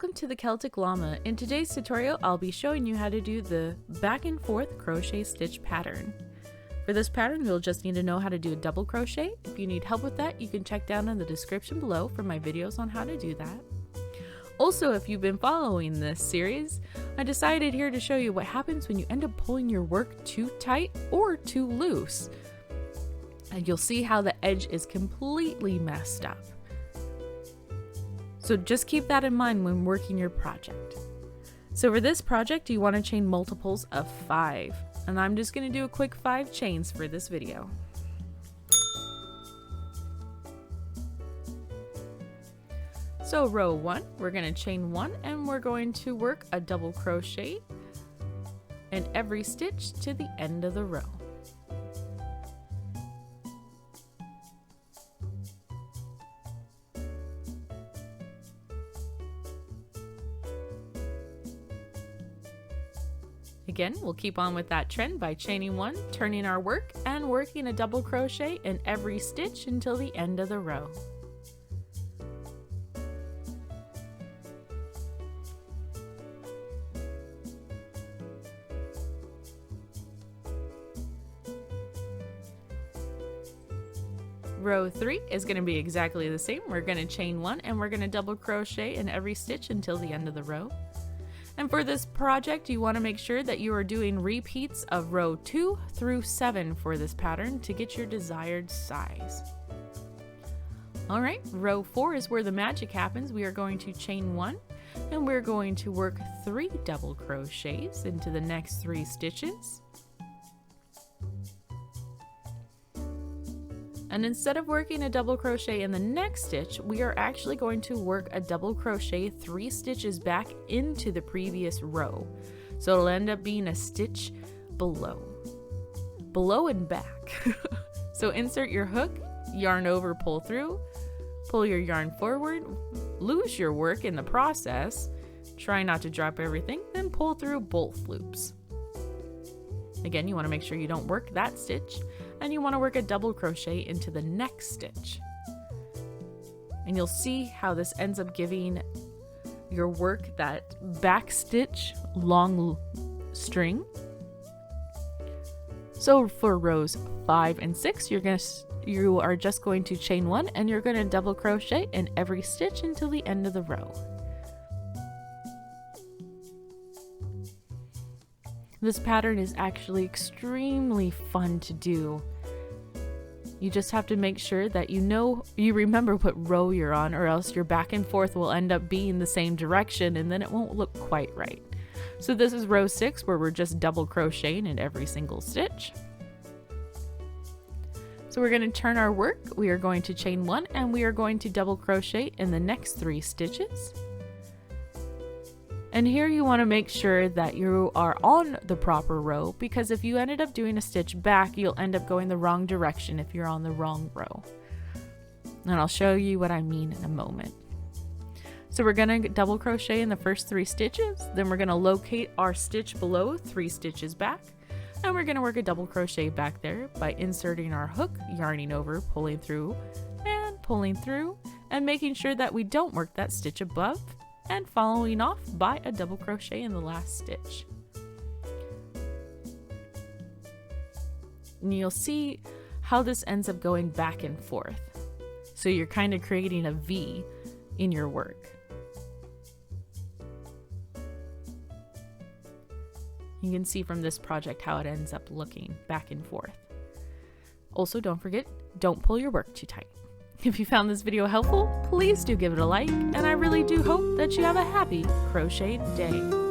Welcome to the Celtic Llama. In today's tutorial, I'll be showing you how to do the back and forth crochet stitch pattern. For this pattern, you'll just need to know how to do a double crochet. If you need help with that, you can check down in the description below for my videos on how to do that. Also, if you've been following this series, I decided here to show you what happens when you end up pulling your work too tight or too loose. And you'll see how the edge is completely messed up. So just keep that in mind when working your project. So for this project, you want to chain multiples of 5. And I'm just going to do a quick 5 chains for this video. So row 1, we're going to chain 1 and we're going to work a double crochet in every stitch to the end of the row. Again, we'll keep on with that trend by chaining 1, turning our work, and working a double crochet in every stitch until the end of the row. Row 3 is going to be exactly the same. We're going to chain 1 and we're going to double crochet in every stitch until the end of the row. And for this project, you want to make sure that you are doing repeats of row 2 through 7 for this pattern to get your desired size. Alright, row 4 is where the magic happens. We are going to chain 1 and we're going to work 3 double crochets into the next 3 stitches. And instead of working a double crochet in the next stitch, we are actually going to work a double crochet 3 stitches back into the previous row. So it'll end up being a stitch below and back. So insert your hook, yarn over, pull through, pull your yarn forward, lose your work in the process, try not to drop everything, then pull through both loops. Again, you want to make sure you don't work that stitch, and you want to work a double crochet into the next stitch. And you'll see how this ends up giving your work that back stitch long string. So for rows 5 and 6, you are just going to chain 1 and you're going to double crochet in every stitch until the end of the row. This pattern is actually extremely fun to do. You just have to make sure that you remember what row you're on, or else your back and forth will end up being the same direction and then it won't look quite right. So this is row 6 where we're just double crocheting in every single stitch. So we're going to turn our work. We are going to chain 1 and we are going to double crochet in the next 3 stitches. And here you want to make sure that you are on the proper row, because if you ended up doing a stitch back, you'll end up going the wrong direction if you're on the wrong row. And I'll show you what I mean in a moment. So we're going to double crochet in the first 3 stitches, then we're going to locate our stitch below 3 stitches back, and we're going to work a double crochet back there by inserting our hook, yarning over, pulling through, and making sure that we don't work that stitch above, and following off by a double crochet in the last stitch. And you'll see how this ends up going back and forth. So you're kind of creating a V in your work. You can see from this project how it ends up looking back and forth. Also, don't forget, don't pull your work too tight. If you found this video helpful, please do give it a like, and I really do hope that you have a happy crochet day.